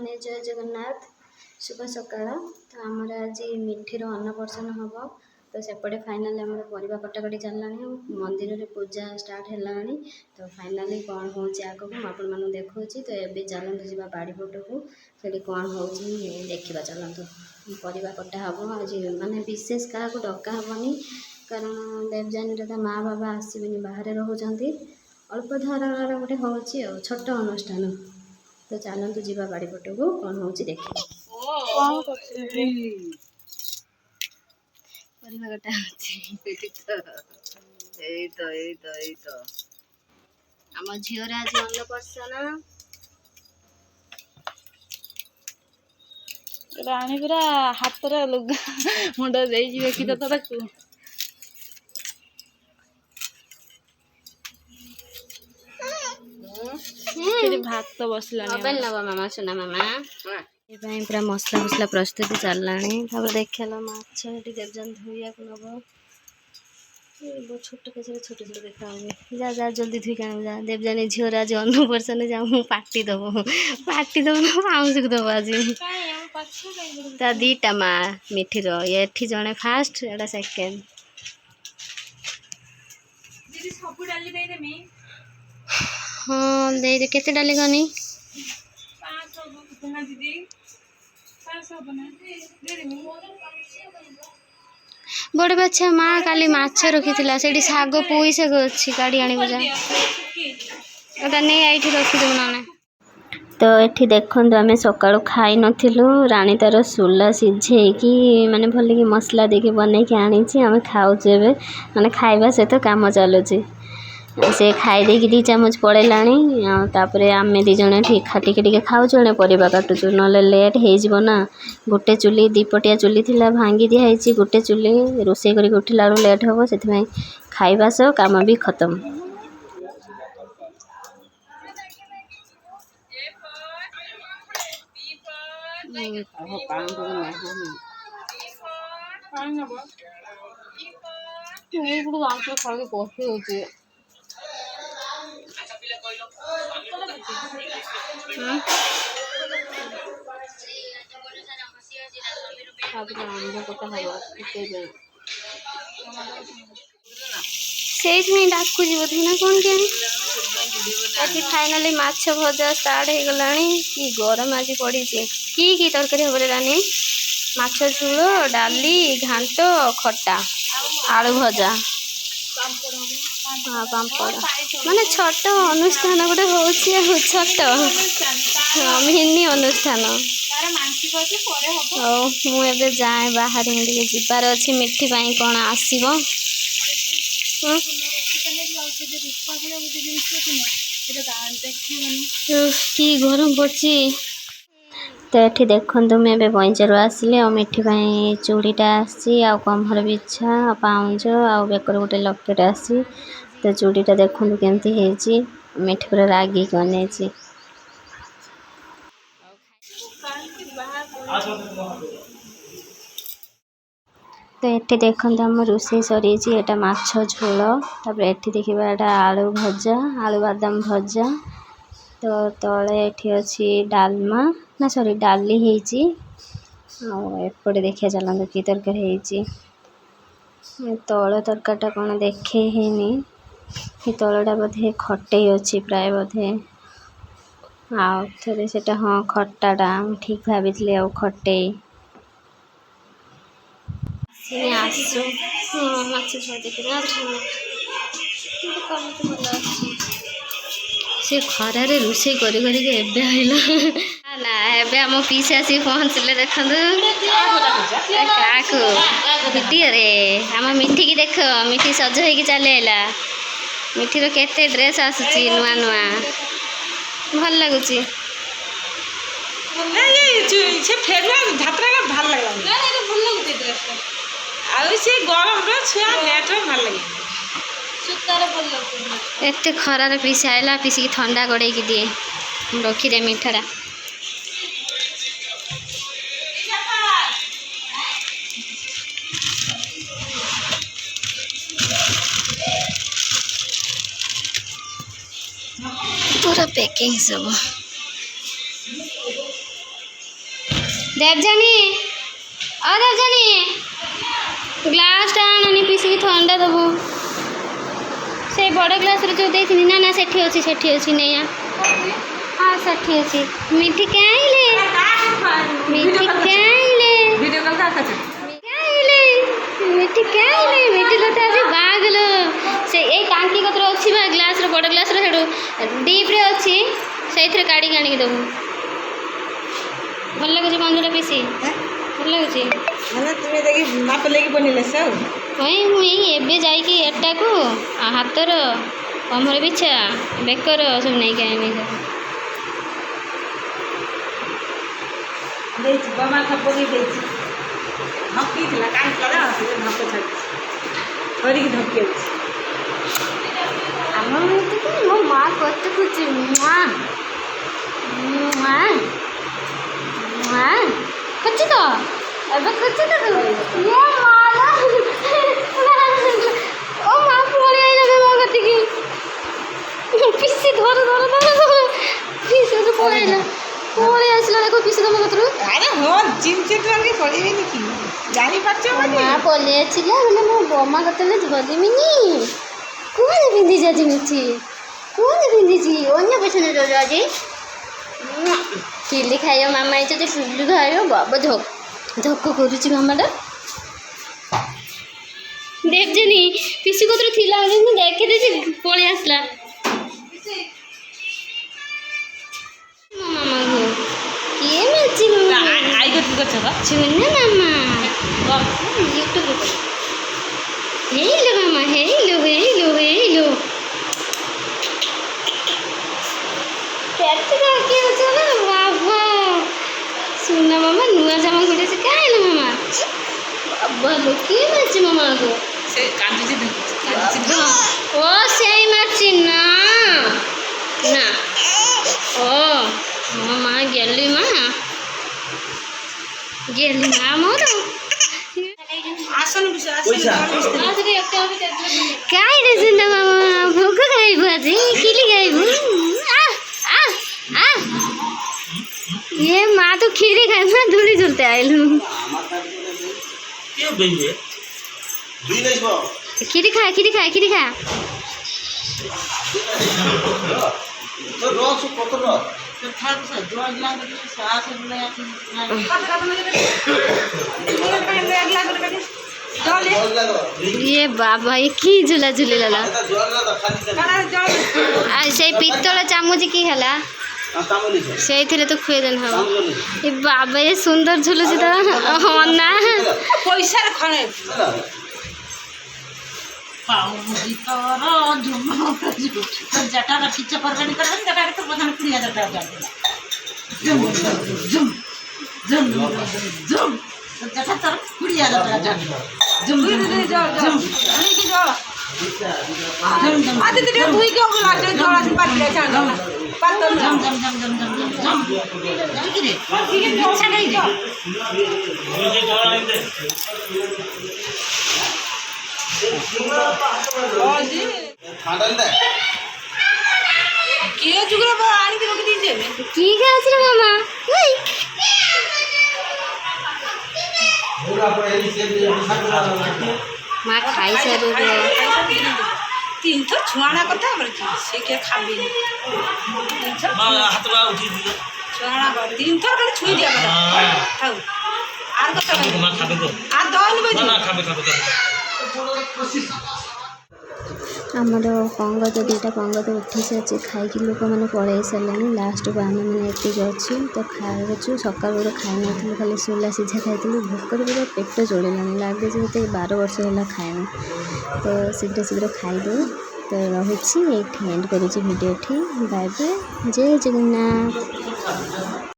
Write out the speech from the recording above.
भाई जय जगन्नाथ शुभ सकाळ। तो आमर आज मिठीर अन्नप्रसन हम तो सेपटे फाइनाली आम परिवा कटाकटी चलला मंदिर में पूजा स्टार्ट है। तो फाइनाली कौन हो आगे मुझे देखा तो ये चलतु जा बाड़ी पट को से कौन हो देखा चलतु परिवा कटा हम आज माने विशेष क्या डका हेनी कारण देवजानी माँ बाबा आसबे बाहर रोचे अल्प धरणर गोटे हूँ छोट अनुष्ठान। तो चलतु जी बाड़ी पट को कौन हो देखिए परिवा कटा आम झीर आज अन्नप्रसन राणी पूरा हाथ लुगा मुंड देखी तो ताकू भात बसला मामा सुना मामा पूरा मसला फसला प्रस्तुति चलला देखल माछ देवजान धोइया नब छोट कैसे छोट छोट देखा जा जा जल्दी धोई आण जा देवजानी झीर आज अन्नप्रसन जा पाटिदेव ना पाउस को दब आज ता दीटा माँ मिठीर ये जड़े फास्ट एटा सेकेंड हाँ दे केते डाली गनी बड़े बच्चा माँ काली माछ रखी से शाग पुई शाग अच्छी काढ़ी आने नहीं आई रखीदेव ना। तो ये देखु आम सका खाई नथिलु राणी तार सोला सीझे माने भल कि मसला देके बन के आनी आम खाऊे माने खाइबा सहित काम चलुची से खाई दे 2 चामच पड़ेलापर आम दीज टिके खाऊ जड़े परिवा काटुचु ना लेट हो गोटे चुली 2 पटिया चुली थिला भांगी दिखाई गोटे चुली रोषे कर उठला लेट हम से खाइबा सह काम भी खत्म। से डाकुच बोधे ना कौन के फाइनाली माछ भजा स्टार्ट हो गला कि गरम आज पड़ी कि तरकारी हम रानी माछ झोल डाली घांट खटा आलू भजा हाँ पापड़ माने छोट अनुष्ठान गोटे हूँ छोट मिनी अनुष्ठान मुझे जाए बाहर जीवार अच्छी मिठी पाई कौन आसब कि गरम पड़ी तो ये देखु मुझे बंचारू आसिले मिठी पाई चूड़ीटा आसी कमर बिछा पाउंज आ बेकर गोटे लकेट आसी तो चूड़ीटा देखु केमती मिठी पूरा रागी कने तो ये देखो आम रोषे सरी एटा माछ झोल तापर ये देखा एटा आलू भजा आलू बादाम भजा तो तले ये अच्छी डालमा ना सॉरी डाली एपटे देखिए चलते कि तरकारी तल तरकारीटा कौन देखे है तलटा बोधे खटे अच्छी प्राय बोधे आउ थे से हाँ खटाटा ठीक भाई आ खटे आसु हाँ माछ देखना से खरारे रोषे करी ना एबे आम पीस आसी पहुँचले देखु भिडियो रे आम मिठी की देख मिठी सज हो चले मिठीर केते ड्रेस आसुची नुआ नुआ भल लगुच एते खरार पीस आइला पीसिकी ठंडा गड़े दिए रखीदे मिठाटा पूरा पैकिंग सब ଦେବଯାନୀ ଦେବଯାନୀ ଗ୍ଲାସ୍ଟା ଆଣନି ପିସିକି ଥଣ୍ଡା ଦେବୁ। ସେଇ ବଡ଼ ଗ୍ଲାସ୍ରେ ଯେଉଁ ଦେଇଥିଲି ନା ସେଠି ଅଛି ନେଇଆ। ହଁ ସେଠି ଅଛି। ମିଠି ଖାଇଲେ ମିଠି ତତେ ଆଜି ବାଗଲ ସେ ଏଇ ଟାଙ୍କି କତର ଅଛି ବା ଗ୍ଲାସ୍ର ବଡ଼ ଗ୍ଲାସ୍ର ସେଠୁ ଡିପ୍ରେ ଅଛି ସେଇଥିରେ କାଢ଼ିକି ଆଣିକି ଦେବୁ। ଭଲ ଲାଗୁଛି କଞ୍ଜୁଟା ପିସି ଭଲ ଲାଗୁଛି। ମୁଁ ଏଇ ଏବେ ଯାଇକି ଏଟାକୁ ହାତର କମର ବିଛା ବେକର ସବୁ ନେଇକି ଆଣିବି। ଆମ ମୋ ମା କତ ଖୁଚି ଖୁଚି ତ ଏବେ ଖୁଚି ତ ତୁ ଓ ମା ପଳେଇ ଆଇଲା ମୋ କତିକି ପିସି ଧର ପିସି ପଳେଇ ଆସିଲା ଦେଖ ପିସି ତମ କତରୁ। ମା ପଳେଇ ଆସିଲା ବୋଲେ ମୋ ବମା କତେଲେ ଧରିମିନି କୁହନି ପିନ୍ଧିଛି ଆଜି ମିଠି କୁହନି ପିନ୍ଧିଛି ଅନ୍ୟ ପଛନ ରଜ ଆଜି ଚିଲି ଖାଇବ ମାମା ହେଇଛ ଯେ ଚିଲି ଖାଇବ ବାବା ଧକ୍କ କରୁଛି ମାମାଟା। ଦେବଯାନୀ ପିସି କତରୁ ଥିଲା ମୁଁ ଦେଖିଦେଇଛି ପଳେଇ ଆସିଲା ମୋ ମାମାକୁ କିଏ ମିଳୁଛି ଶୁଣ ମାମା ୟୁଟ୍ୟୁବରେ ହେଇଲୋ ମାମା ହେଇଲୋ ବାବା ଶୁଣ ମାମା ନୂଆ ଜାମା ଘୁରେଛି କାହିଁଲ ମାମା ବାବା ଲୋ କିଏ ମାରିଛି ମାମାକୁ ଓ ସେଇ ମାରିଛି ନା ଓ ମୋ ମା ଗେଲି ମା ମୋର କାହିଁରେ ସିନା ମାମା ଭୋଗ ଖାଇବୁ ଆଜି ଖିଲି ଖାଇବୁ ये माँ तो खीरी खाई ना धूली झुलते आइलू खीरी खा ये बाबा ये की झूला झूले लाला से पित्तल चामच की है से तो खुए देन हम ये बाबा ये सुंदर झुलुची तो हाँ ना पैसा मामा माँ खाई सारू तीन थर छुआना कथा से क्या खाबी छुआना तीन थर खाली छुई दिया कथा खाऊ आर कथा आर दन बजे आमर पंगत दुईटा पंगत उठी सारी खाई लोक मैंने पलि सारे लास्ट को आम मैंने एतिक अच्छु तो खाऊ सका खाई नी खाली सोला सीझा खाई भोकर पूरा पेट जोड़लानी लगे जो 12 वर्ष है खाएनी तो शीघ्र शीघ्र खाईदे तो रही एंड करुँची भिडियो बाय बाय जय जगन्नाथ।